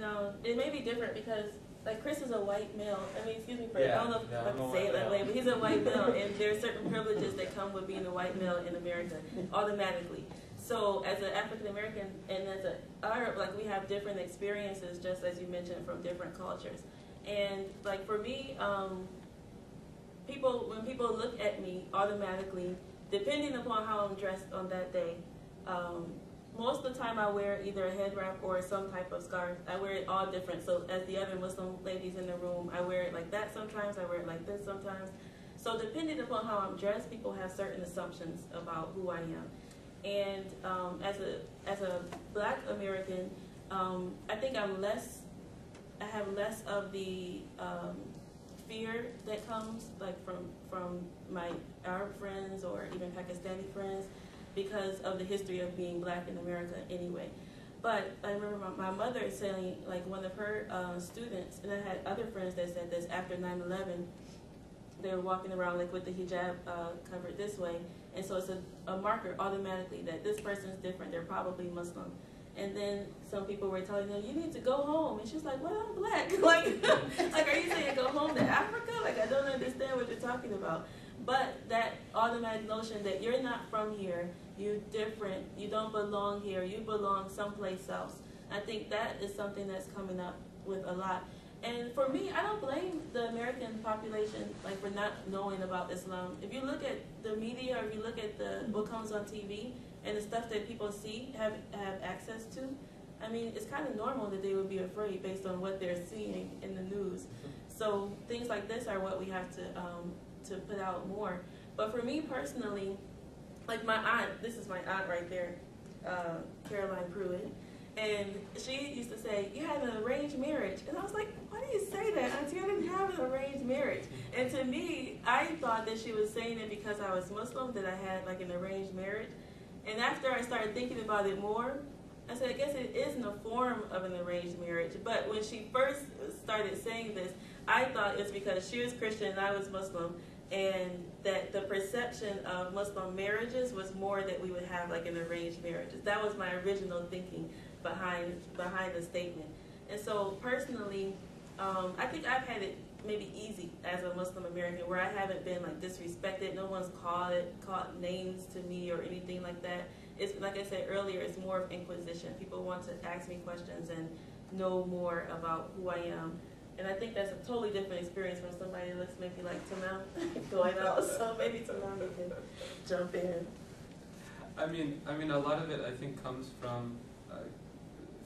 And it may be different because, like, Chris is a white male. I mean, excuse me for, Yeah, I don't know if I can say it that way, but he's a white male, and there are certain privileges that come with being a white male in America automatically. So as an African American and as an Arab, like, we have different experiences, just as you mentioned, from different cultures. And like for me, when people look at me automatically, depending upon how I'm dressed on that day, most of the time I wear either a head wrap or some type of scarf. I wear it all different. So as the other Muslim ladies in the room, I wear it like that sometimes, I wear it like this sometimes. So depending upon how I'm dressed, people have certain assumptions about who I am. And as a Black American, I think I have less of the fear that comes like from my Arab friends or even Pakistani friends, because of the history of being Black in America anyway. But I remember my mother saying, like, one of her students, and I had other friends that said this, after 9/11, they were walking around like with the hijab covered this way, and so it's a marker automatically that this person's different, they're probably Muslim. And then some people were telling them, you need to go home. And she's like, well, I'm Black. like, are you saying go home to Africa? Like, I don't understand what you're talking about. But that automatic notion that you're not from here, you're different, you don't belong here, you belong someplace else. I think that is something that's coming up with a lot. And for me, I don't blame the American population like for not knowing about Islam. If you look at the media, or if you look at what comes on TV and the stuff that people see, have access to, I mean, it's kind of normal that they would be afraid based on what they're seeing in the news. So things like this are what we have to put out more. But for me personally, like my aunt, this is my aunt right there, Caroline Pruitt, and she used to say, you had an arranged marriage. And I was like, why do you say that, Auntie? I didn't have an arranged marriage. And to me, I thought that she was saying it because I was Muslim, that I had like an arranged marriage. And after I started thinking about it more, I said, I guess it is in the form of an arranged marriage. But when she first started saying this, I thought it's because she was Christian and I was Muslim, and that the perception of Muslim marriages was more that we would have like an arranged marriages. That was my original thinking behind the statement. And so personally, I think I've had it maybe easy as a Muslim American, where I haven't been like disrespected. No one's called names to me or anything like that. It's like I said earlier, it's more of inquisition. People want to ask me questions and know more about who I am. And I think that's a totally different experience from somebody that looks maybe like Tamam going out. So maybe Tamam can jump in. I mean, a lot of it I think comes from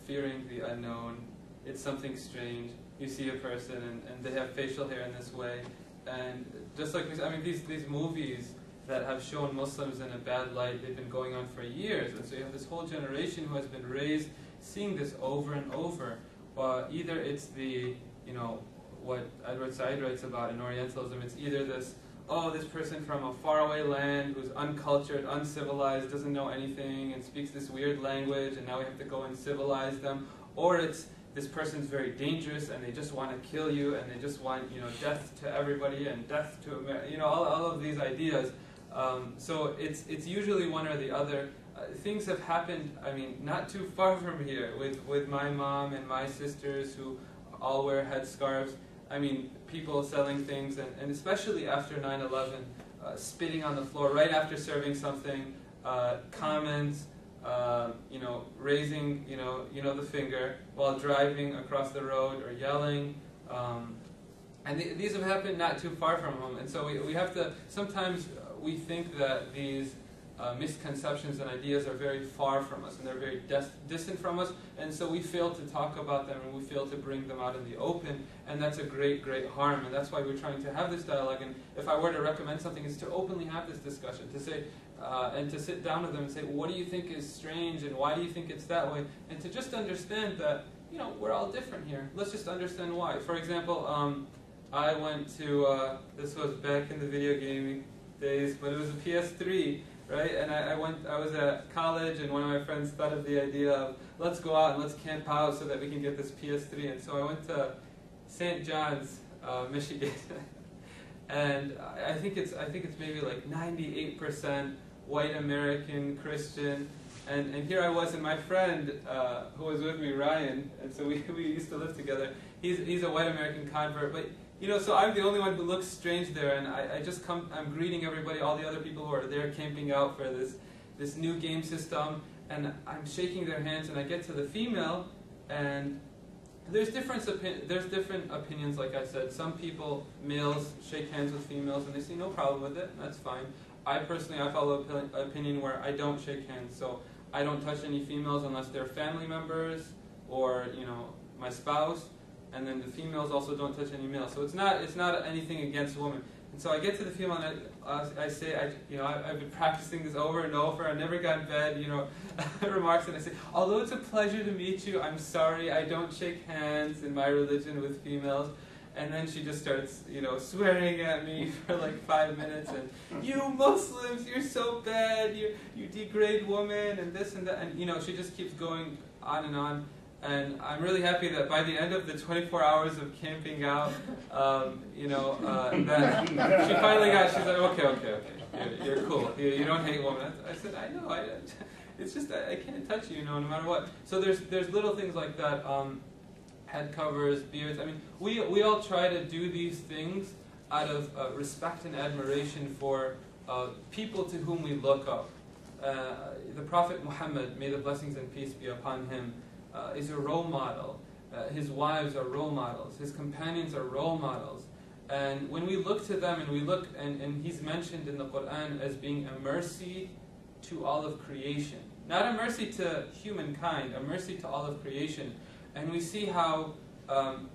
fearing the unknown. It's something strange. You see a person and they have facial hair in this way, and just like these movies that have shown Muslims in a bad light, they've been going on for years, and so you have this whole generation who has been raised seeing this over and over. Either it's the, what Edward Said writes about in Orientalism, it's either this person from a faraway land who's uncultured, uncivilized, doesn't know anything, and speaks this weird language, and now we have to go and civilize them, or it's this person's very dangerous and they just want to kill you and they just want, death to everybody and death to America, all of these ideas. So it's usually one or the other. Things have happened, not too far from here with my mom and my sisters who all wear headscarves. People selling things, and especially after 9/11, spitting on the floor right after serving something, comments, raising, the finger while driving across the road or yelling. And these have happened not too far from home. And so we have to, sometimes we think that these misconceptions and ideas are very far from us and they're very distant from us, and so we fail to talk about them and we fail to bring them out in the open, and that's a great, great harm, and that's why we're trying to have this dialogue. And if I were to recommend something, is to openly have this discussion, to say, and to sit down with them and say, well, what do you think is strange and why do you think it's that way, and to just understand that, we're all different here. Let's just understand why. For example, I went to, this was back in the video gaming days, but it was a PS3, right? And I was at college, and one of my friends thought of the idea of, let's go out and let's camp out so that we can get this PS3. And so I went to St. John's, Michigan, and I think it's maybe like 98% white American Christian, And here I was, and my friend who was with me, Ryan, and so we used to live together. He's a white American convert, but so I'm the only one who looks strange there, and I'm greeting everybody, all the other people who are there camping out for this new game system, and I'm shaking their hands, and I get to the female, and there's different opinions, like I said. Some people, males, shake hands with females, and they see no problem with it, and that's fine. I follow an opinion where I don't shake hands, so I don't touch any females unless they're family members or my spouse, and then the females also don't touch any males. So it's not anything against women. And so I get to the female and I say, I've been practicing this over and over. I've never gotten bad, remarks, and I say, although it's a pleasure to meet you, I'm sorry, I don't shake hands in my religion with females. And then she just starts, swearing at me for like 5 minutes, and you Muslims, you're so bad, you degrade women, and this and that, and she just keeps going on and on. And I'm really happy that by the end of the 24 hours of camping out, that she finally she's like, okay, you're cool, you don't hate women. I said, I know, it's just I can't touch you, no matter what. So there's little things like that. Head covers, beards. I mean, we all try to do these things out of respect and admiration for people to whom we look up. The Prophet Muhammad, may the blessings and peace be upon him, is a role model. His wives are role models. His companions are role models. And when we look to them, and he's mentioned in the Quran as being a mercy to all of creation. Not a mercy to humankind, a mercy to all of creation. And we see how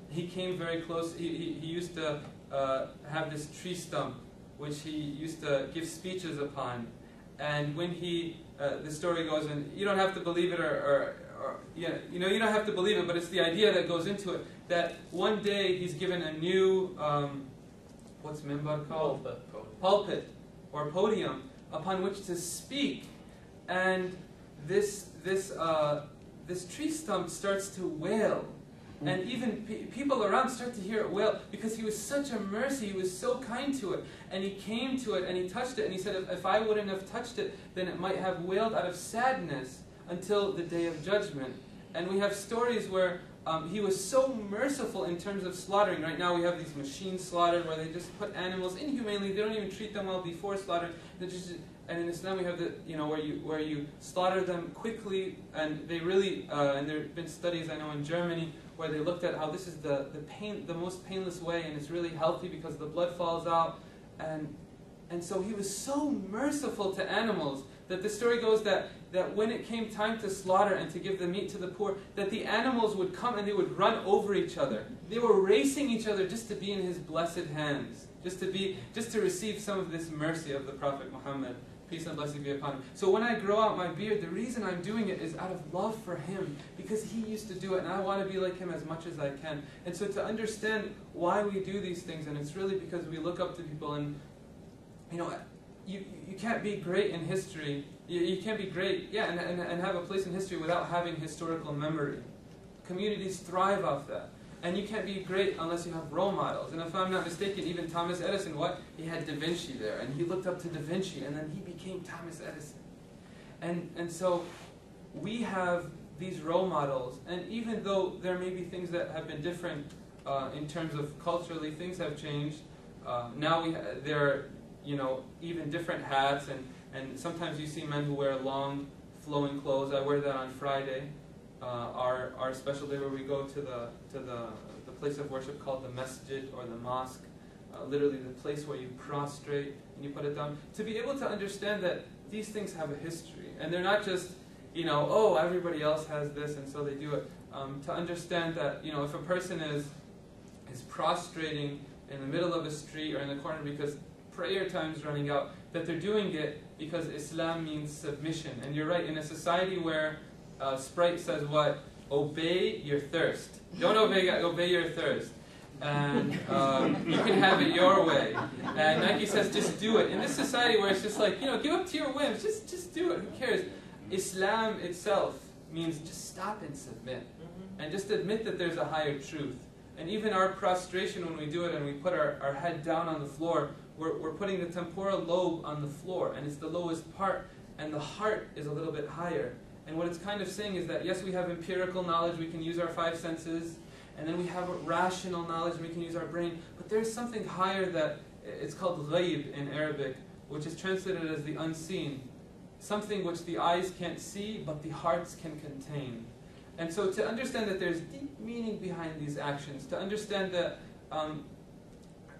he came very close. He used to have this tree stump, which he used to give speeches upon. And when the story goes, and you don't have to believe it, you don't have to believe it, but it's the idea that goes into it. That one day he's given a new, what's mimbar called? Pulpit or podium upon which to speak, and this tree stump starts to wail, and even people around start to hear it wail, because he was such a mercy, he was so kind to it, and he came to it and he touched it, and he said, if I wouldn't have touched it, then it might have wailed out of sadness until the day of judgment. And we have stories where he was so merciful in terms of slaughtering. Right now we have these machine slaughtering where they just put animals inhumanely, they don't even treat them well before slaughter. And in Islam we have where you slaughter them quickly, and they really and there have been studies, I know, in Germany where they looked at how this is the most painless way, and it's really healthy because the blood falls out, and so he was so merciful to animals that the story goes that when it came time to slaughter and to give the meat to the poor, that the animals would come and they would run over each other. They were racing each other just to be in his blessed hands, just to receive some of this mercy of the Prophet Muhammad, peace and blessing be upon him. So when I grow out my beard, the reason I'm doing it is out of love for him, because he used to do it, and I want to be like him as much as I can. And so to understand why we do these things, and it's really because we look up to people, and you can't be great in history. You can't be great, and have a place in history without having historical memory. Communities thrive off that. And you can't be great unless you have role models. And if I'm not mistaken, even Thomas Edison, he had Da Vinci there, and he looked up to Da Vinci, and then he became Thomas Edison. And so we have these role models, and even though there may be things that have been different in terms of culturally, things have changed. Now there are even different hats, and sometimes you see men who wear long, flowing clothes. I wear that on Friday, our special day where we go to the place of worship called the masjid or the mosque, literally the place where you prostrate and you put it down. To be able to understand that these things have a history, and they're not just everybody else has this and so they do it. To understand that if a person is prostrating in the middle of a street or in the corner because prayer time's running out, that they're doing it because Islam means submission. And you're right, in a society where Sprite says what? Obey your thirst. Don't obey God, obey your thirst. And you can have it your way. And Nike says just do it. In this society where it's just like, give up to your whims, just do it, who cares? Islam itself means just stop and submit. And just admit that there's a higher truth. And even our prostration, when we do it and we put our head down on the floor, we're putting the temporal lobe on the floor, and it's the lowest part, and the heart is a little bit higher. And what it's kind of saying is that, yes, we have empirical knowledge, we can use our 5 senses, and then we have rational knowledge, we can use our brain, but there's something higher that, it's called ghaib in Arabic, which is translated as the unseen. Something which the eyes can't see, but the hearts can contain. And so to understand that there's deep meaning behind these actions, to understand that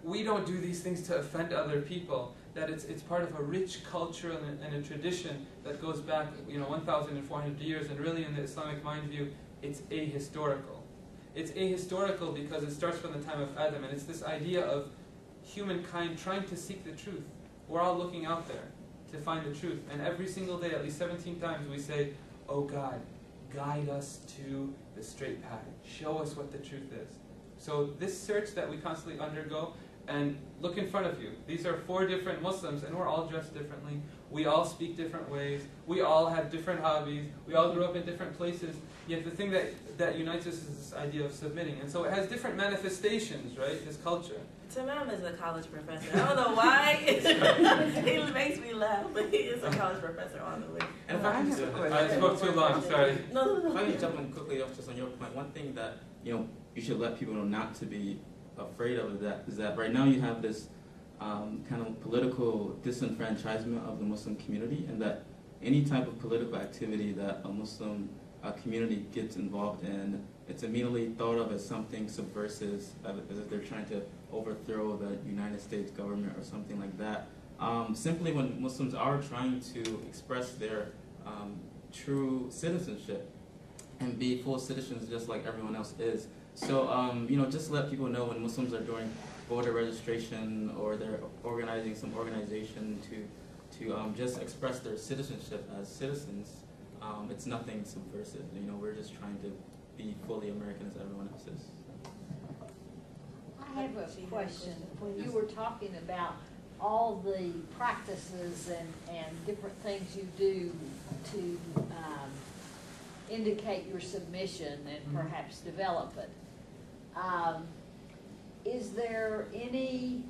we don't do these things to offend other people, that it's part of a rich culture and a tradition that goes back 1,400 years, and really in the Islamic mind view, it's ahistorical. It's ahistorical because it starts from the time of Adam, and it's this idea of humankind trying to seek the truth. We're all looking out there to find the truth, and every single day, at least 17 times, we say, "Oh God, guide us to the straight path. Show us what the truth is." So this search that we constantly undergo, and look in front of you. These are 4 different Muslims, and we're all dressed differently. We all speak different ways. We all have different hobbies. We all grew up in different places. Yet the thing that unites us is this idea of submitting. And so it has different manifestations, right, this culture. Tamam is a college professor. I don't know why. He makes me laugh, but he is a college professor on the way. And if I can just I spoke too long, sorry. No. If I can jump in quickly off just on your point, one thing that you should let people know not to be afraid of is that right now you have this kind of political disenfranchisement of the Muslim community, and that any type of political activity that a Muslim community gets involved in, it's immediately thought of as something subversive, as if they're trying to overthrow the United States government or something like that. Simply when Muslims are trying to express their true citizenship and be full citizens just like everyone else is. So, just let people know when Muslims are doing voter registration or they're organizing some organization to just express their citizenship as citizens, it's nothing subversive. We're just trying to be fully American as everyone else is. I have a question. When you were talking about all the practices and different things you do to indicate your submission and perhaps develop it, is there any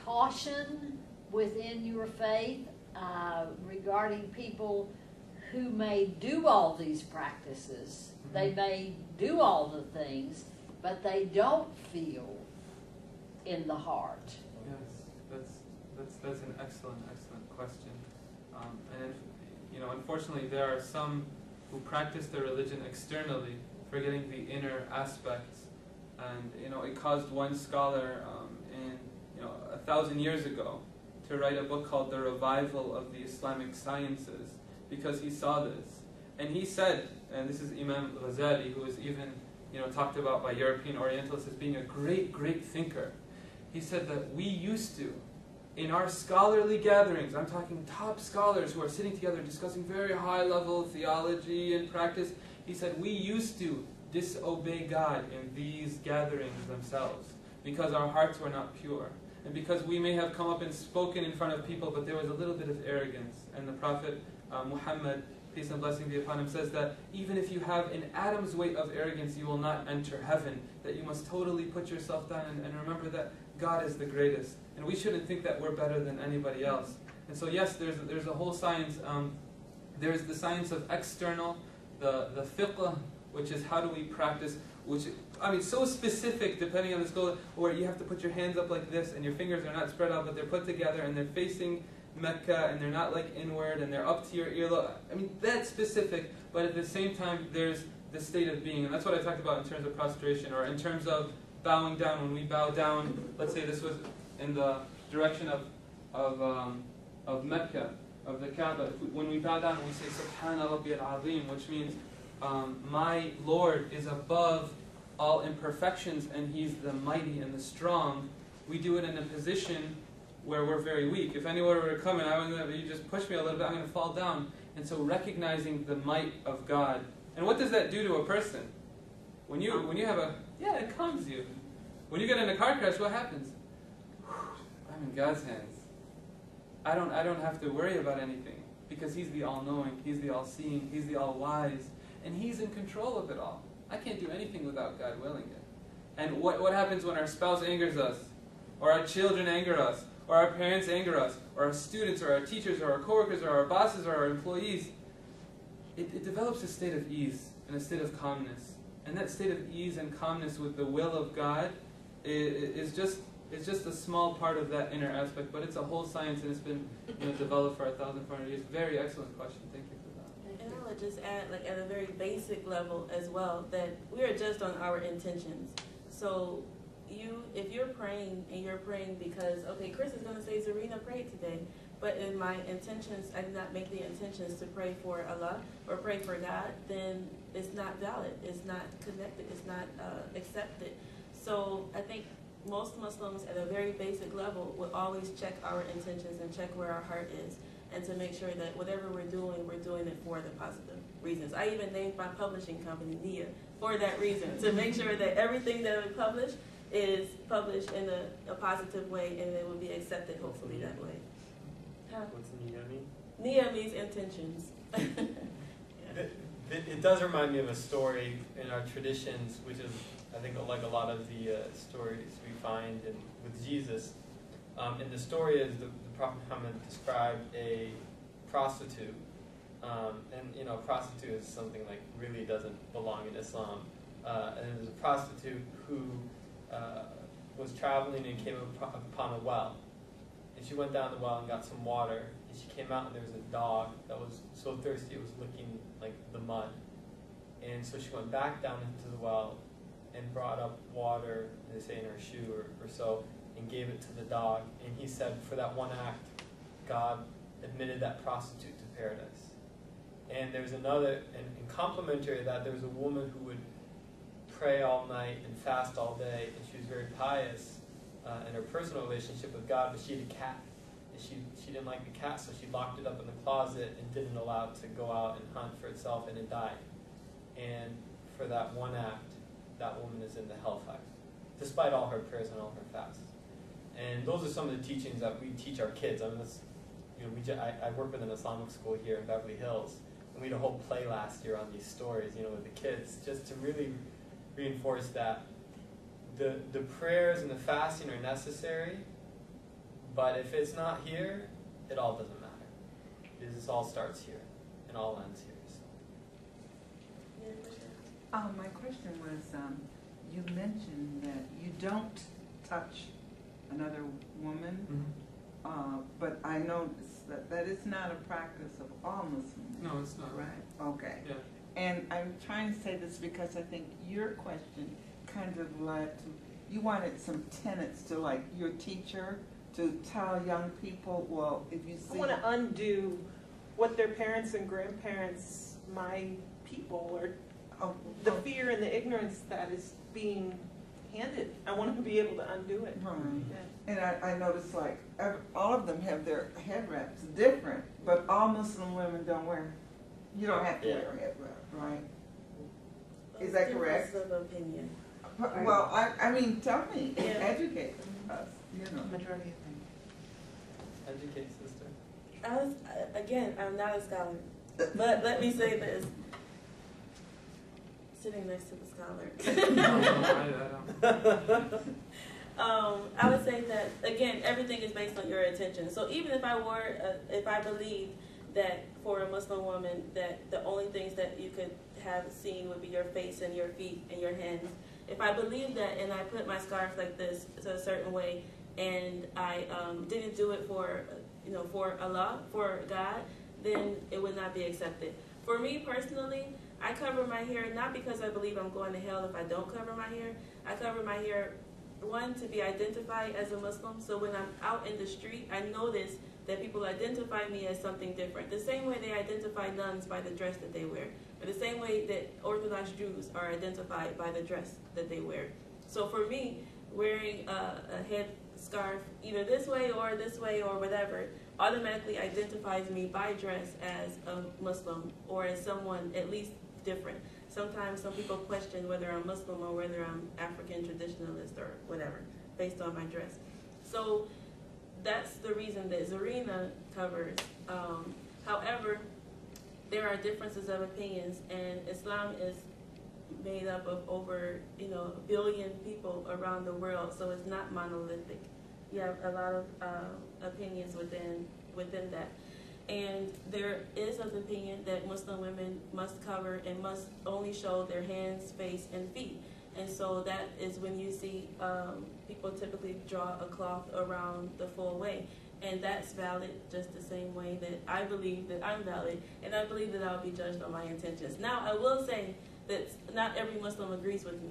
caution within your faith regarding people who may do all these practices? They may do all the things, but they don't feel in the heart. Yes, that's an excellent question. Unfortunately, there are some who practice their religion externally, forgetting the inner aspects. And it caused one scholar 1,000 years ago to write a book called The Revival of the Islamic Sciences, because he saw this. And he said, and this is Imam Ghazali, who is even talked about by European Orientalists as being a great, great thinker. He said that we used to, in our scholarly gatherings, I'm talking top scholars who are sitting together discussing very high level theology and practice, he said we used to disobey God in these gatherings themselves because our hearts were not pure. And because we may have come up and spoken in front of people, but there was a little bit of arrogance. And the Prophet Muhammad, peace and blessing be upon him, says that even if you have an atom's weight of arrogance, you will not enter heaven. That you must totally put yourself down and remember that God is the greatest. And we shouldn't think that we're better than anybody else. And so yes, there's a whole science. There's the science of external, the fiqh, which is how do we practice, so specific depending on the school, where you have to put your hands up like this and your fingers are not spread out but they're put together and they're facing Mecca and they're not like inward and they're up to your earlobe. That's specific, but at the same time there's the state of being, and that's what I talked about in terms of prostration, or in terms of bowing down. When we bow down, let's say this was in the direction of Mecca, of the Kaaba. When we bow down and we say Subhana Rabbi al-Azim, which means my Lord is above all imperfections and He's the mighty and the strong, we do it in a position where we're very weak. If anyone were to come and you just push me a little bit, I'm going to fall down. And so recognizing the might of God. And what does that do to a person? When you have it calms you. When you get in a car crash, what happens? I'm in God's hands. I don't have to worry about anything because He's the all-knowing, He's the all-seeing, He's the all-wise, and He's in control of it all. I can't do anything without God willing it. And what happens when our spouse angers us, or our children anger us, or our parents anger us, or our students, or our teachers, or our coworkers, or our bosses, or our employees? it develops a state of ease and a state of calmness. And that state of ease and calmness with the will of God is just a small part of that inner aspect, but it's a whole science, and it's been developed for 1,400 years. Very excellent question. Thank you for that. And I would just add, like at a very basic level as well, that we are just on our intentions. So if you're praying and you're praying because, okay, Chris is going to say Zarina prayed today, but in my intentions, I did not make the intentions to pray for Allah or pray for God, then it's not valid, it's not connected, it's not accepted. So I think most Muslims at a very basic level would always check our intentions and check where our heart is, and to make sure that whatever we're doing it for the positive reasons. I even named my publishing company Nia for that reason, to make sure that everything that we publish is published in a positive way, and it will be accepted hopefully that way. What's Nia mean? Nia means intentions. Yeah. It does remind me of a story in our traditions, which is, I think, like a lot of the stories we find with Jesus. And the story is the Prophet Muhammad described a prostitute, and a prostitute is something like really doesn't belong in Islam. And there's a prostitute who was traveling and came upon a well. And she went down the well and got some water. And she came out and there was a dog that was so thirsty it was licking like the mud. And so she went back down into the well and brought up water, they say in her shoe or so, and gave it to the dog. And he said for that one act, God admitted that prostitute to paradise. And there's another, and complementary to that, there was a woman who would pray all night and fast all day, and she was very pious in her personal relationship with God, but she had a cat. And she didn't like the cat, so she locked it up in the closet and didn't allow it to go out and hunt for itself, and it died. And for that one act, that woman is in the hellfire, despite all her prayers and all her fasts. And those are some of the teachings that we teach our kids. I mean, I work with an Islamic school here in Beverly Hills, and we had a whole play last year on these stories, with the kids, just to really reinforce that the prayers and the fasting are necessary, but if it's not here, it all doesn't matter. Because this all starts here and all ends here. So. My question was, you mentioned that you don't touch another woman, but I noticed that is not a practice of all Muslims. No, it's not. Right? Okay. Yeah. And I'm trying to say this because I think your question kind of led to, you wanted some tenets to, like, your teacher to tell young people, well, if you see... I want to undo what their parents and grandparents, my people, or the fear and the ignorance that is being handed. I want to be able to undo it. Right. Yeah. And I noticed, like, all of them have their head wraps different, but all Muslim women don't wear. You don't have to wear a head wrap, right? Is that correct? Difference of opinion. Well, I mean, tell me, educate us, Majority of things. Educate, sister. I'm not a scholar, but let me say this. Sitting next to the scholar. I would say that, again, everything is based on your intention. So even if I believed that for a Muslim woman that the only things that you could have seen would be your face and your feet and your hands, if I believed that and I put my scarf like this to a certain way and I didn't do it for Allah, for God, then it would not be accepted. For me personally, I cover my hair not because I believe I'm going to hell if I don't cover my hair. I cover my hair, one, to be identified as a Muslim. So when I'm out in the street, I notice that people identify me as something different. The same way they identify nuns by the dress that they wear, or the same way that Orthodox Jews are identified by the dress that they wear. So for me, wearing a head scarf either this way or whatever automatically identifies me by dress as a Muslim or as someone at least different. Sometimes some people question whether I'm Muslim or whether I'm African traditionalist or whatever based on my dress. So that's the reason that Zarina covers. However, there are differences of opinions, and Islam is made up of over a billion people around the world, so it's not monolithic. You have a lot of opinions within that. And there is an opinion that Muslim women must cover and must only show their hands, face, and feet. And so that is when you see people typically draw a cloth around the full way. And that's valid just the same way that I believe that I'm valid, and I believe that I'll be judged on my intentions. Now, I will say that not every Muslim agrees with me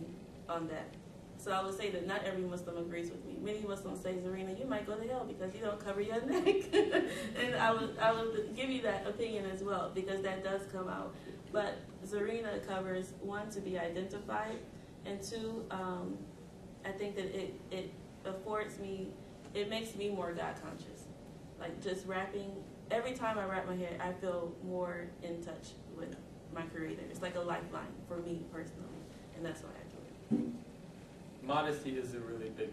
on that. So I would say that not every Muslim agrees with me. Many Muslims say, Zarina, you might go to hell because you don't cover your neck. And I would give you that opinion as well, because that does come out. But Zarina covers, one, to be identified, and two, I think that it affords me, it makes me more God conscious. Like just wrapping, every time I wrap my hair, I feel more in touch with my Creator. It's like a lifeline for me personally, and that's why I do it. Modesty is a really big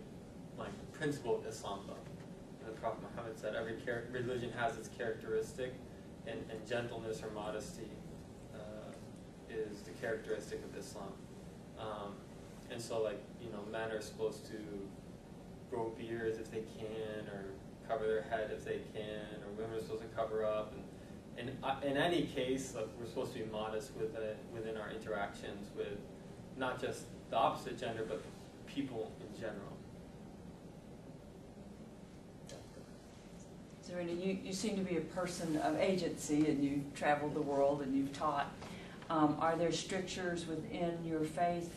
principle of Islam, though. The Prophet Muhammad said every religion has its characteristic, and gentleness or modesty is the characteristic of Islam. And so, men are supposed to grow beards if they can, or cover their head if they can, or women are supposed to cover up. And in any case, we're supposed to be modest within our interactions with not just the opposite gender, but people in general. Zarina, you seem to be a person of agency, and you've traveled the world and you've taught. Are there strictures within your faith?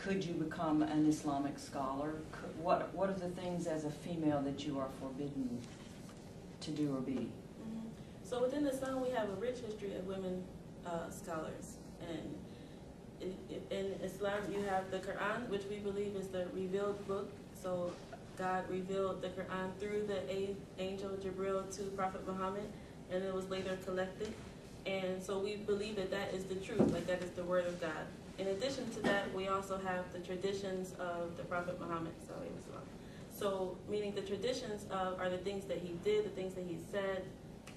Could you become an Islamic scholar? What are the things as a female that you are forbidden to do or be? So within Islam, we have a rich history of women scholars. And in Islam, you have the Quran, which we believe is the revealed book. So God revealed the Quran through the angel Jibril to Prophet Muhammad, and it was later collected. And so we believe that that is the truth, like that is the word of God. In addition to that, we also have the traditions of the Prophet Muhammad. So meaning the traditions are the things that he did, the things that he said,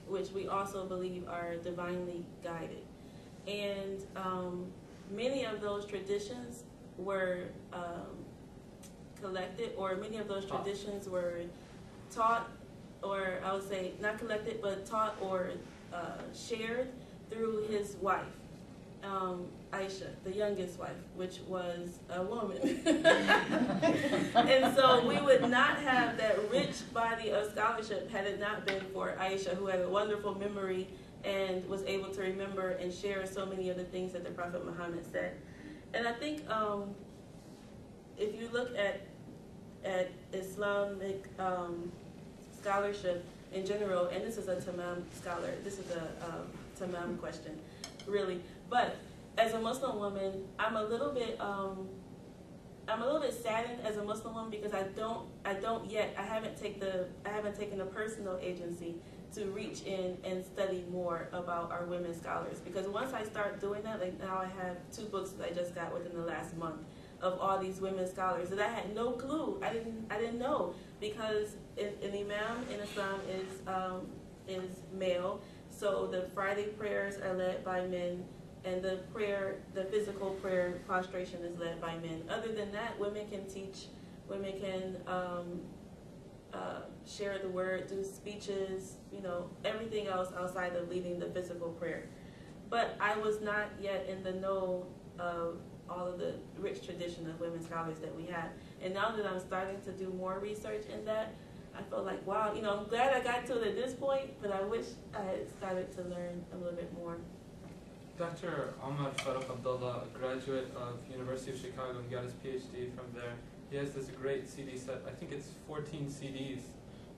which we also believe are divinely guided. And many of those traditions were collected, or many of those traditions were taught, or I would say not collected, but taught or shared through his wife, Aisha, the youngest wife, which was a woman. And so we would not have that rich body of scholarship had it not been for Aisha, who had a wonderful memory and was able to remember and share so many of the things that the Prophet Muhammad said. And I think if you look at Islamic scholarship in general, and this is a Tamam scholar, this is a Tamam question, really. But as a Muslim woman, I'm a little bit saddened as a Muslim woman because I haven't taken a personal agency to reach in and study more about our women scholars. Because once I start doing that, like now I have 2 books that I just got within the last month of all these women scholars that I had no clue. I didn't know, because an imam in Islam is male, so the Friday prayers are led by men, and the physical prayer prostration is led by men. Other than that, women can teach, women can share the word, do speeches, everything else outside of leading the physical prayer. But I was not yet in the know of all of the rich tradition of women scholars that we have. And now that I'm starting to do more research in that, I feel like, wow, I'm glad I got to it at this point, but I wish I had started to learn a little bit more. Dr. Omar Farooq Abdullah, a graduate of University of Chicago, he got his PhD from there. He has this great CD set, I think it's 14 CDs,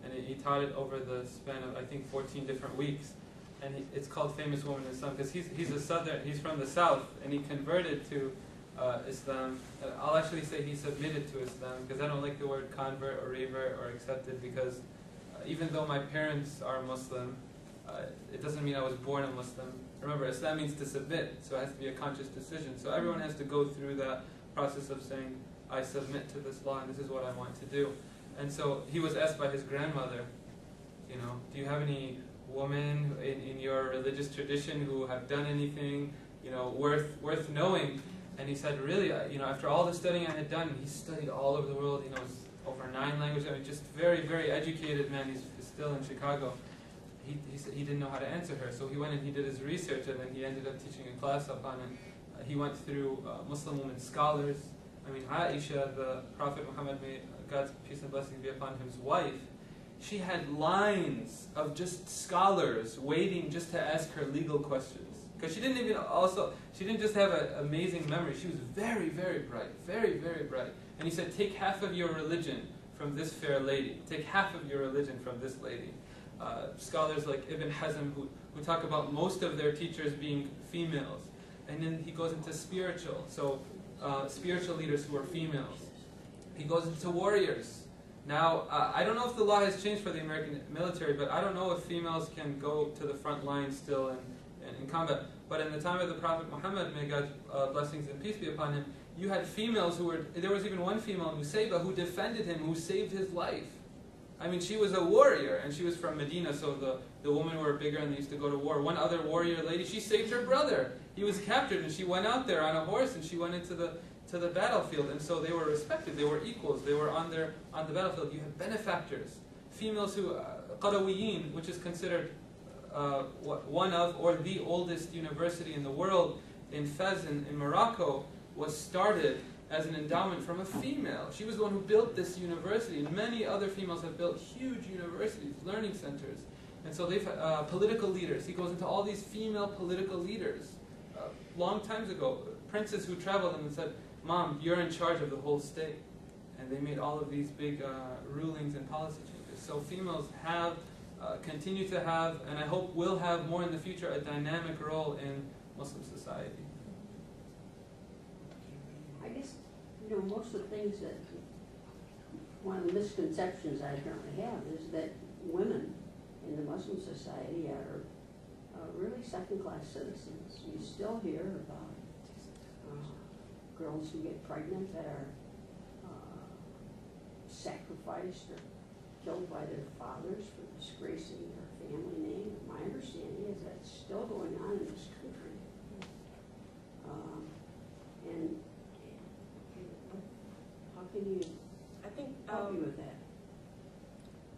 and he taught it over the span of, I think, 14 different weeks. And it's called Famous Woman in Islam, because he's from the South, and he converted to Islam. I'll actually say he submitted to Islam, because I don't like the word convert or revert or accepted, because even though my parents are Muslim, it doesn't mean I was born a Muslim. Remember, Islam means to submit, so it has to be a conscious decision. So everyone has to go through that process of saying, I submit to this law and this is what I want to do. And so he was asked by his grandmother, do you have any women in your religious tradition who have done anything, worth knowing? And he said, really, after all the studying I had done, he studied all over the world, over 9 languages, just very, very educated man, he's still in Chicago. he didn't know how to answer her. So he went and he did his research, and then he ended up teaching a class upon it. He went through Muslim women scholars. I mean, Aisha, the Prophet Muhammad, may God's peace and blessings be upon his wife, she had lines of just scholars waiting just to ask her legal questions. Because she didn't just have an amazing memory, she was very, very bright, very, very bright. And he said, take half of your religion from this fair lady. Take half of your religion from this lady. Scholars like Ibn Hazm who talk about most of their teachers being females. And then he goes into spiritual, so spiritual leaders who are females. He goes into warriors. Now, I don't know if the law has changed for the American military, but I don't know if females can go to the front line still in combat. But in the time of the Prophet Muhammad, may God's blessings and peace be upon him, you had females who were, there was even one female, Nusayba, who defended him, who saved his life. I mean, she was a warrior, and she was from Medina, so the women were bigger and they used to go to war. One other warrior lady, she saved her brother. He was captured, and she went out there on a horse, and she went into the battlefield, and so they were respected. They were equals. They were on the battlefield. You have benefactors, females who Qarawiyin, which is considered one of or the oldest university in the world, in Fez in Morocco, was started as an endowment from a female. She was the one who built this university, and many other females have built huge universities, learning centers. And so they've political leaders. He goes into all these female political leaders. Long times ago, princes who traveled and said, Mom, you're in charge of the whole state. And they made all of these big rulings and policy changes. So females have, continue to have, and I hope will have more in the future, a dynamic role in Muslim society. I guess, most of the things that, one of the misconceptions I currently have is that women in the Muslim society are really second-class citizens. You still hear about girls who get pregnant that are sacrificed or killed by their fathers for disgracing their family name. My understanding is that's still going on in this country. And how can you help me with that?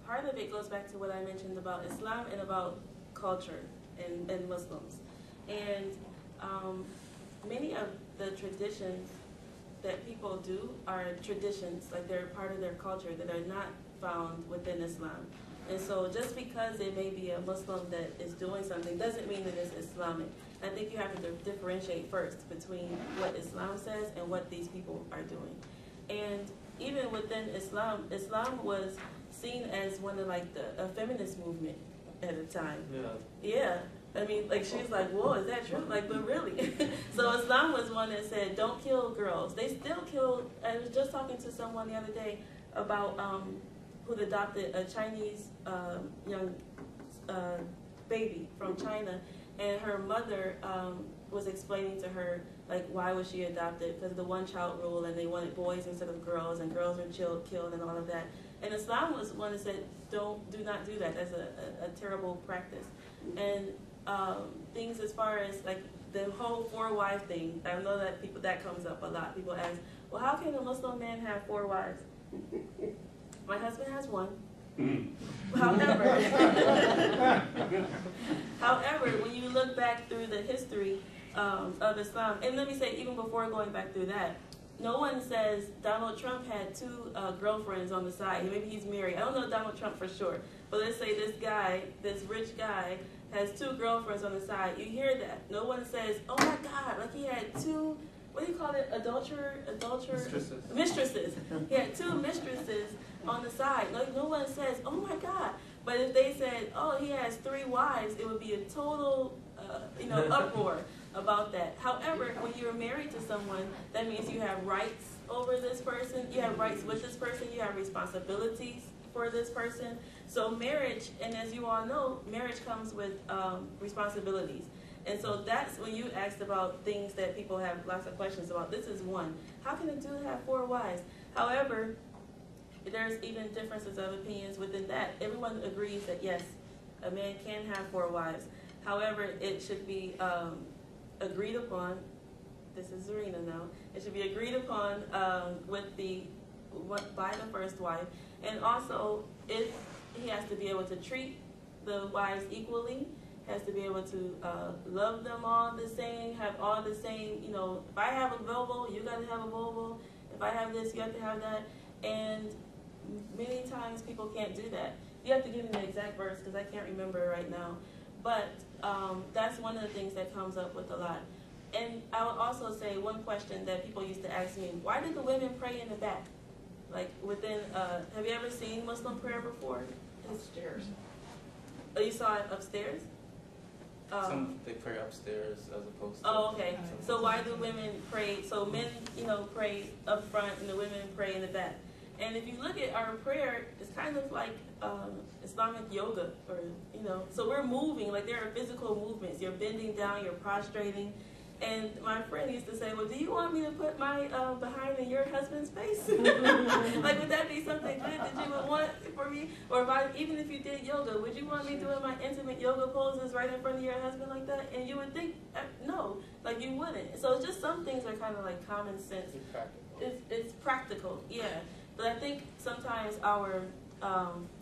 Part of it goes back to what I mentioned about Islam and about culture and Muslims. And many of the traditions that people do are traditions, like they're part of their culture that are not found within Islam. And so just because it may be a Muslim that is doing something doesn't mean that it's Islamic. I think you have to differentiate first between what Islam says and what these people are doing. And even within Islam, Islam was seen as one of a feminist movement at the time. Yeah. I mean, she's like, whoa, is that true? But really. So Islam was one that said, don't kill girls. They still kill. I was just talking to someone the other day about who'd adopted a Chinese young baby from China, and her mother was explaining to her, why was she adopted? Because of the one-child rule, and they wanted boys instead of girls, and girls were killed and all of that. And Islam was one that said, do not do that. That's a terrible practice. And things as far as the whole 4-wife thing, I know that comes up a lot. People ask, well, how can a Muslim man have 4 wives? My husband has 1. However, when you look back through the history of Islam, and let me say, even before going back through that, no one says Donald Trump had 2 girlfriends on the side. Maybe he's married. I don't know Donald Trump for sure. But let's say this rich guy, has 2 girlfriends on the side. You hear that. No one says, oh my God, he had 2, what do you call it, mistresses. He had 2 mistresses on the side. No one says, oh my God. But if they said, oh, he has 3 wives, it would be a total, uproar about that. However, when you're married to someone, that means you have rights over this person. You have rights with this person. You have responsibilities for this person. So marriage, and as you all know, marriage comes with responsibilities. And so that's when you asked about things that people have lots of questions about. This is one. How can a dude have 4 wives? However, there's even differences of opinions within that. Everyone agrees that yes, a man can have 4 wives. However, it should be agreed upon. This is Zarina now. It should be agreed upon by the first wife, and also if he has to be able to treat the wives equally, has to be able to love them all the same, have all the same, you know, if I have a Volvo, you got to have a Volvo. If I have this, you have to have that. And many times people can't do that. You have to give me the exact verse because I can't remember it right now. But that's one of the things that comes up with a lot. And I would also say one question that people used to ask me, why do the women pray in the back? Like within, have you ever seen Muslim prayer before? Upstairs. Oh, you saw it upstairs? Some they pray upstairs as opposed to. Oh, okay. So why do women pray? So men, you know, pray up front, and the women pray in the back. And if you look at our prayer, it's kind of like Islamic yoga, or you know. So we're moving, like there are physical movements. You're bending down, you're prostrating. And my friend used to say, well, do you want me to put my behind in your husband's face? Like, would that be something good that you would want for me? Or even if you did yoga, would you want me doing my intimate yoga poses right in front of your husband like that? And you would think, no, like you wouldn't. So it's just some things are kind of like common sense. It's practical. It's practical, yeah. But I think sometimes our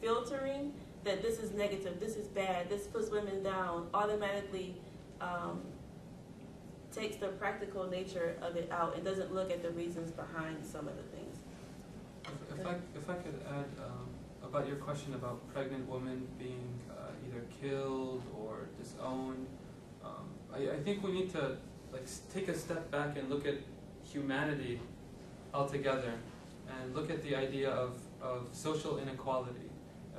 filtering that this is negative, this is bad, this puts women down, automatically takes the practical nature of it out and doesn't look at the reasons behind some of the things. If I could add about your question about pregnant women being either killed or disowned, I think we need to take a step back and look at humanity altogether, and look at the idea of social inequality.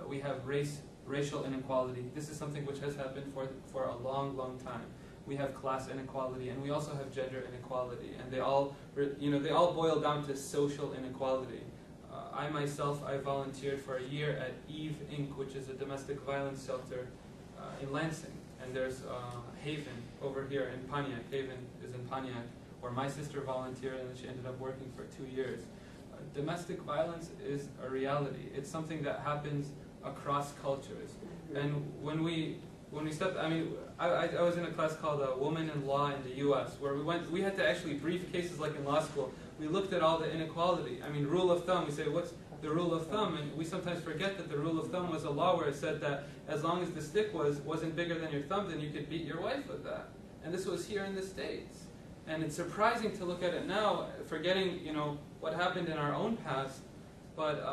We have racial inequality. This is something which has happened for a long, long time. We have class inequality, and we also have gender inequality, and they all boil down to social inequality. I myself, I volunteered for a year at Eve Inc., which is a domestic violence shelter in Lansing, and there's Haven over here in Pontiac. Haven is in Pontiac, where my sister volunteered, and she ended up working for 2 years. Domestic violence is a reality. It's something that happens across cultures, and when we stepped, I was in a class called Women in Law in the U.S., where we had to actually brief cases like in law school. We looked at all the inequality. Rule of thumb, we say, what's the rule of thumb? And we sometimes forget that the rule of thumb was a law where it said that as long as the stick wasn't bigger than your thumb, then you could beat your wife with that. And this was here in the States. And it's surprising to look at it now, forgetting, what happened in our own past. But,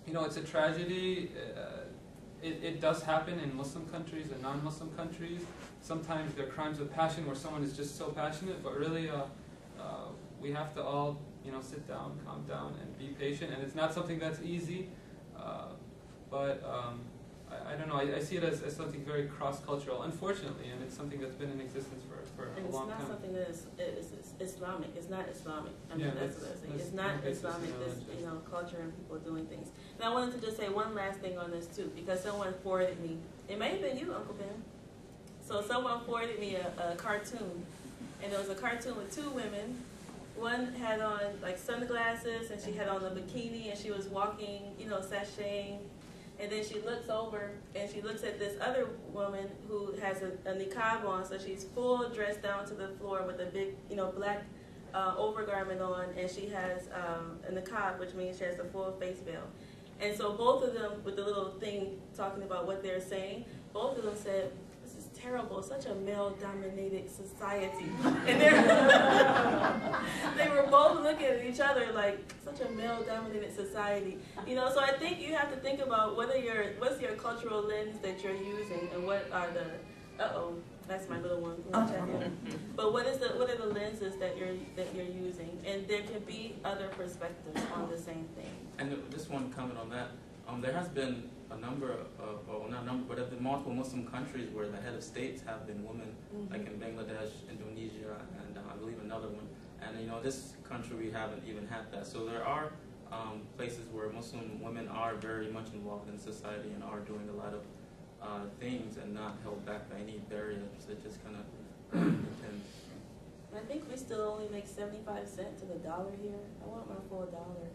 it's a tragedy. It does happen in Muslim countries and non-Muslim countries. Sometimes there are crimes of passion where someone is just so passionate, but really we have to all sit down, calm down, and be patient. And it's not something that's easy, but I don't know. I see it as something very cross-cultural, unfortunately, and it's something that's been in existence for a long time. It's not something that is Islamic. It's not Islamic. That's what I say. It's not Islamic. This culture and people doing things. And I wanted to just say one last thing on this too, because someone forwarded me. It may have been you, Uncle Ben. So someone forwarded me a cartoon, and it was a cartoon with two women. One had on sunglasses, and she had on a bikini, and she was walking, sashaying. And then she looks over and she looks at this other woman who has a niqab on, so she's full dressed down to the floor with a big, black overgarment on, and she has a niqab, which means she has a full face veil. And so both of them, with the little thing talking about what they're saying, both of them said, "This is terrible, such a male-dominated society." And they were both looking at each other like, such a male-dominated society. So I think you have to think about what's your cultural lens that you're using, and what are the, that's my little one. But what are the lenses that you're using? And there can be other perspectives on the same thing. And just one comment on that. There has been a number of, well, not a number, but in multiple Muslim countries where the head of states have been women, like in Bangladesh, Indonesia, and I believe another one. And this country we haven't even had that. So there are places where Muslim women are very much involved in society and are doing a lot of things and not held back by any barriers. It just kind of depends. I think we still only make 75 cents to the dollar here. I want my full dollar.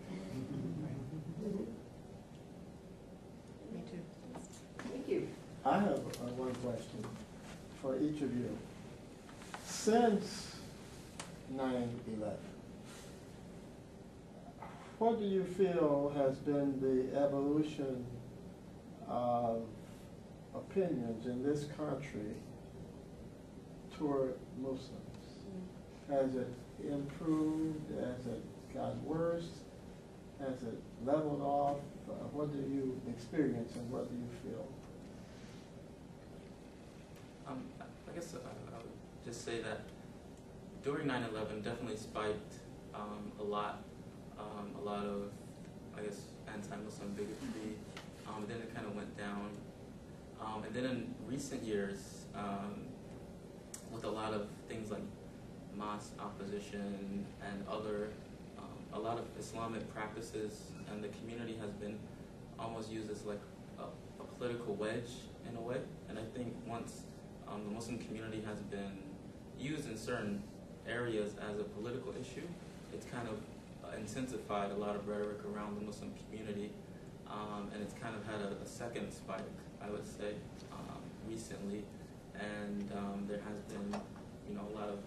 Me too. Thank you. I have one question for each of you. Since 9/11, what do you feel has been the evolution of opinions in this country toward Muslims? Has it improved? Has it gotten worse? Has it leveled off? What do you experience and what do you feel? I guess I would just say that during 9/11 definitely spiked a lot of, I guess, anti-Muslim bigotry. Then it kind of went down. And then in recent years, with a lot of things like mosque opposition and other, a lot of Islamic practices, and the community has been almost used as like a political wedge in a way. And I think once the Muslim community has been used in certain areas as a political issue, it's kind of intensified a lot of rhetoric around the Muslim community, and it's kind of had a second spike, I would say, recently. And there has been, a lot of,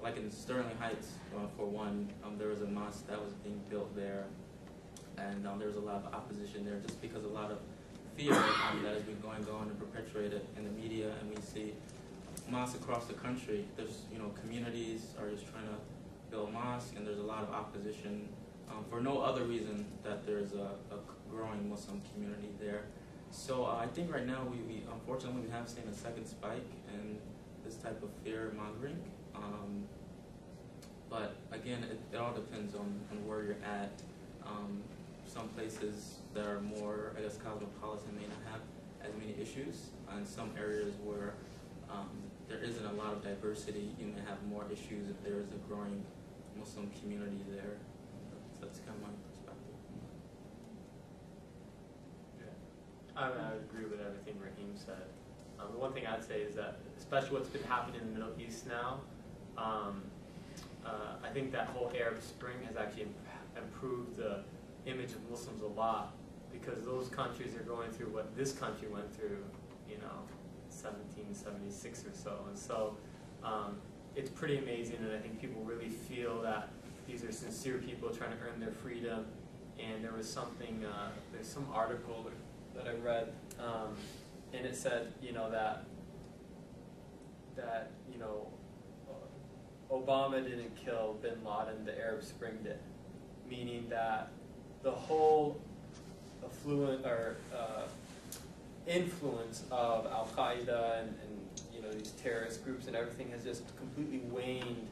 like in Sterling Heights, for one, there was a mosque that was being built there, and there was a lot of opposition there just because a lot of fear that has been going on and perpetuated in the media, and we see mosques across the country. There's, communities are just trying to build mosques, and there's a lot of opposition for no other reason that there's a growing Muslim community there. So I think right now we unfortunately we have seen a second spike in this type of fear mongering. But again, it all depends on where you're at. Some places that are more, I guess, cosmopolitan may not have as many issues. And some areas where there isn't a lot of diversity, you may have more issues if there is a growing Muslim community there. That's kind of my perspective. Yeah. I would agree with everything Raheem said. The one thing I'd say is that, especially what's been happening in the Middle East now, I think that whole Arab Spring has actually improved the image of Muslims a lot, because those countries are going through what this country went through, 1776 or so. And so it's pretty amazing, and I think people really feel that these are sincere people trying to earn their freedom. And there was something, there's some article that I read, and it said, that Obama didn't kill bin Laden, the Arab Spring did, meaning that the whole influence of Al-Qaeda and these terrorist groups and everything has just completely waned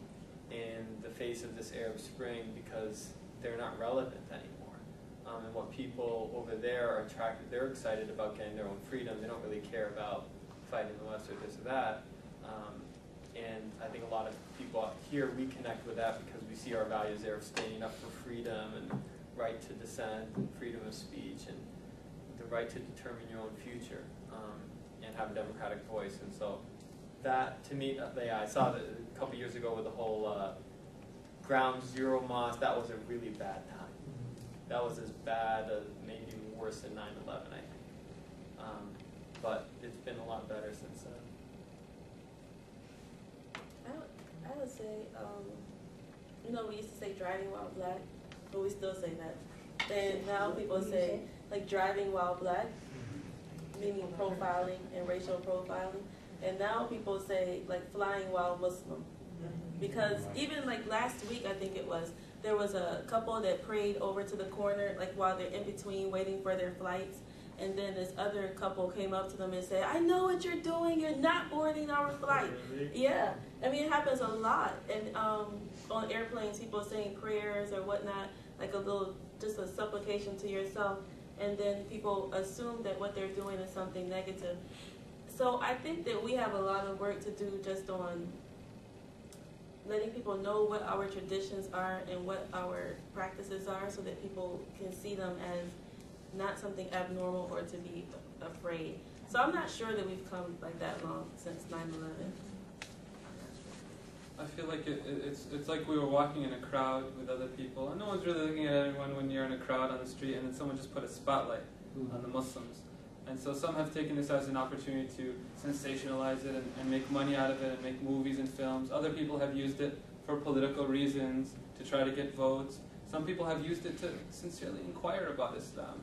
in the face of this Arab Spring, because they're not relevant anymore. And what people over there are attracted, they're excited about getting their own freedom. They don't really care about fighting the West or this or that. And I think a lot of people here, we connect with that because we see our values there of standing up for freedom and right to dissent and freedom of speech and the right to determine your own future and have a democratic voice. And so that, to me, I saw that a couple years ago with the whole Ground Zero mosque. That was a really bad time. That was as bad, maybe even worse than 9/11, I think. But it's been a lot better since then. I would say, we used to say driving while black, but we still say that. And now people say, like, driving while black, meaning profiling and racial profiling. And now people say, like, flying while Muslim. Because even, like, last week, I think it was, there was a couple that prayed over to the corner, like, while they're in between waiting for their flights. And then this other couple came up to them and said, "I know what you're doing. You're not boarding our flight." Yeah. I mean, it happens a lot. And on airplanes, people saying prayers or whatnot, like just a supplication to yourself. And then people assume that what they're doing is something negative. So I think that we have a lot of work to do just on letting people know what our traditions are and what our practices are, so that people can see them as not something abnormal or to be afraid. So I'm not sure that we've come like that long since 9/11. I feel like it's like we were walking in a crowd with other people, and no one's really looking at anyone when you're in a crowd on the street, and then someone just put a spotlight on the Muslims. And so some have taken this as an opportunity to sensationalize it and make money out of it and make movies and films. Other people have used it for political reasons, to try to get votes. Some people have used it to sincerely inquire about Islam.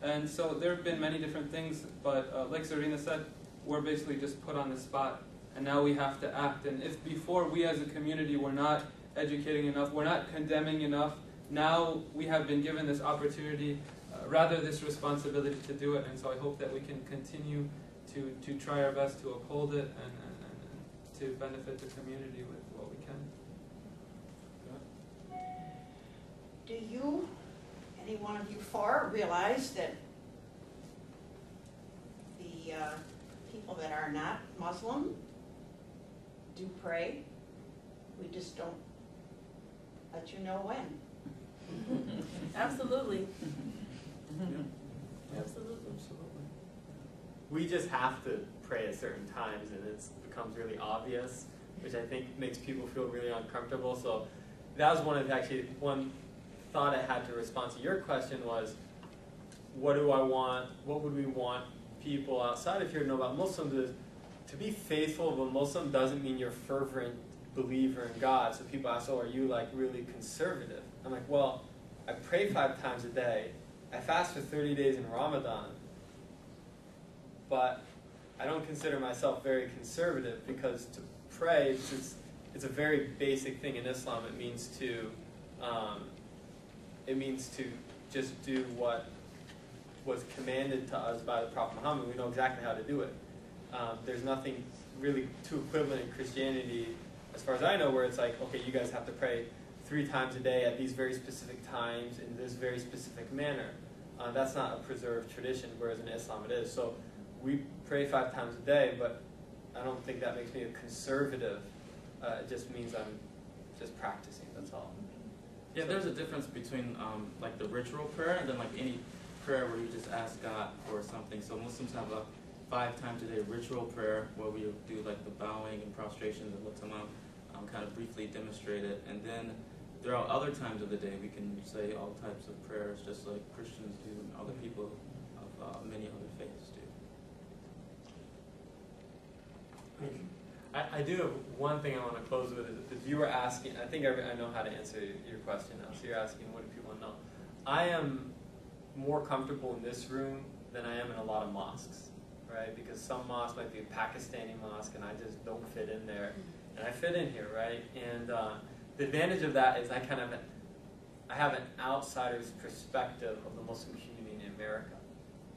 And so there have been many different things, but like Zarina said, we're basically just put on the spot, and now we have to act. And if before we as a community were not educating enough, we're not condemning enough, now we have been given this opportunity, rather this responsibility to do it. And so I hope that we can continue to try our best to uphold it and to benefit the community with what we can. Do you, any one of you four, realize that the people that are not Muslim do pray? We just don't let you know when. Absolutely. Yeah. Absolutely. We just have to pray at certain times, and it becomes really obvious, which I think makes people feel really uncomfortable. So that was one thought I had to respond to your question was, what do I want? What would we want people outside of here to know about Muslims? Is to be faithful of a Muslim doesn't mean you're a fervent believer in God. So people ask, are you like really conservative? I'm like, well, I pray 5 times a day. I fast for 30 days in Ramadan. But I don't consider myself very conservative, because to pray, it's a very basic thing in Islam. It means to just do what was commanded to us by the Prophet Muhammad. We know exactly how to do it. There's nothing really too equivalent in Christianity, as far as I know, where it's like, okay, you guys have to pray 3 times a day at these very specific times in this very specific manner. That's not a preserved tradition, whereas in Islam it is. So we pray 5 times a day, but I don't think that makes me a conservative. It just means I'm just practicing, that's all. Yeah, there's a difference between like the ritual prayer and then like any prayer where you just ask God for something. So Muslims have a 5 times a day ritual prayer where we do like the bowing and prostrations and what's kind of briefly demonstrate it. And then throughout other times of the day we can say all types of prayers just like Christians do and other people of many other faiths do. I do have one thing I want to close with. If you were asking, I think I know how to answer your question now. So you're asking, what do people know? I am more comfortable in this room than I am in a lot of mosques, right? Because some mosques might be a Pakistani mosque, and I just don't fit in there. And I fit in here, right? And the advantage of that is I have an outsider's perspective of the Muslim community in America.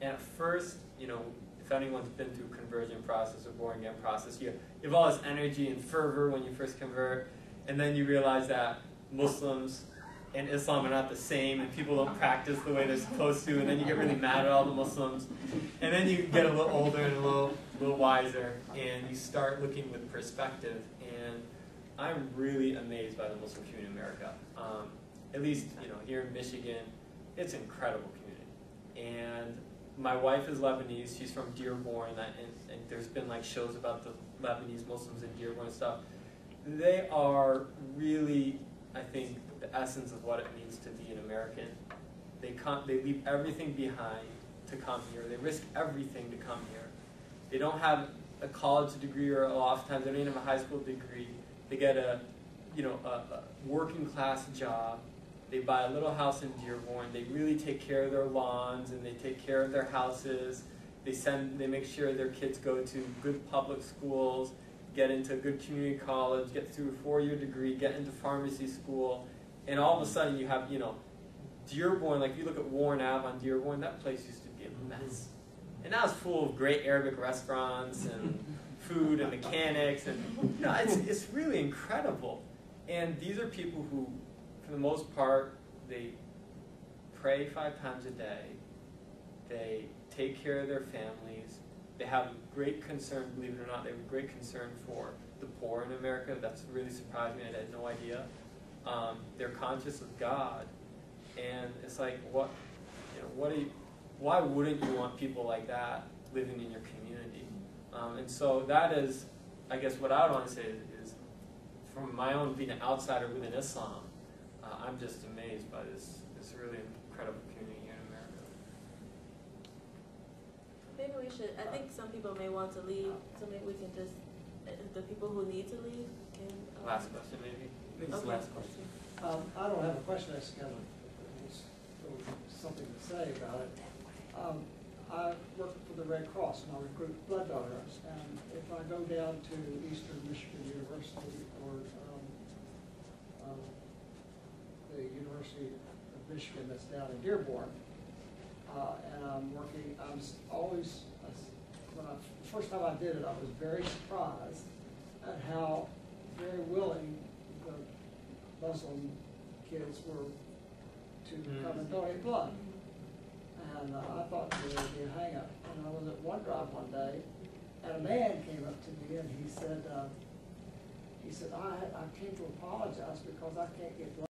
And at first, if anyone's been through conversion process or born again process, you have all this energy and fervor when you first convert, and then you realize that Muslims and Islam are not the same, and people don't practice the way they're supposed to, and then you get really mad at all the Muslims, and then you get a little older and a little wiser, and you start looking with perspective. And I'm really amazed by the Muslim community in America. At least here in Michigan, it's an incredible community. And my wife is Lebanese. She's from Dearborn, and there's been like shows about the Lebanese Muslims in Dearborn and stuff. They are really, I think, the essence of what it means to be an American. They leave everything behind to come here. They risk everything to come here. They don't have a college degree, or oftentimes they don't even have a high school degree. They get a working class job. They buy a little house in Dearborn. They really take care of their lawns, and they take care of their houses. They make sure their kids go to good public schools, get into a good community college, get through a 4-year degree, get into pharmacy school, and all of a sudden you have, Dearborn, like if you look at Warren Ave on Dearborn, that place used to be a mess. And now it's full of great Arabic restaurants and food and mechanics, and it's really incredible. And these are people who, for the most part, they pray 5 times a day. They take care of their families. They have great concern, believe it or not, they have great concern for the poor in America. That's really surprised me. I had no idea. They're conscious of God. And it's like, why wouldn't you want people like that living in your community? And so that is, I guess what I would want to say is from my own being an outsider within Islam, I'm just amazed by this really incredible community here in America. Maybe we should, I think some people may want to leave, so maybe we can just, the people who need to leave can... Last question, maybe? Okay. Last question. I don't have a question, I just kind of something to say about it. I work for the Red Cross and I recruit blood donors. And if I go down to Eastern Michigan University or the University of Michigan that's down in Dearborn, and I'm working, the first time I did it, I was very surprised at how very willing the Muslim kids were to come and donate blood. And I thought there would be a hang-up. And I was at one drive one day, and a man came up to me and he said, I came to apologize because I can't get blood.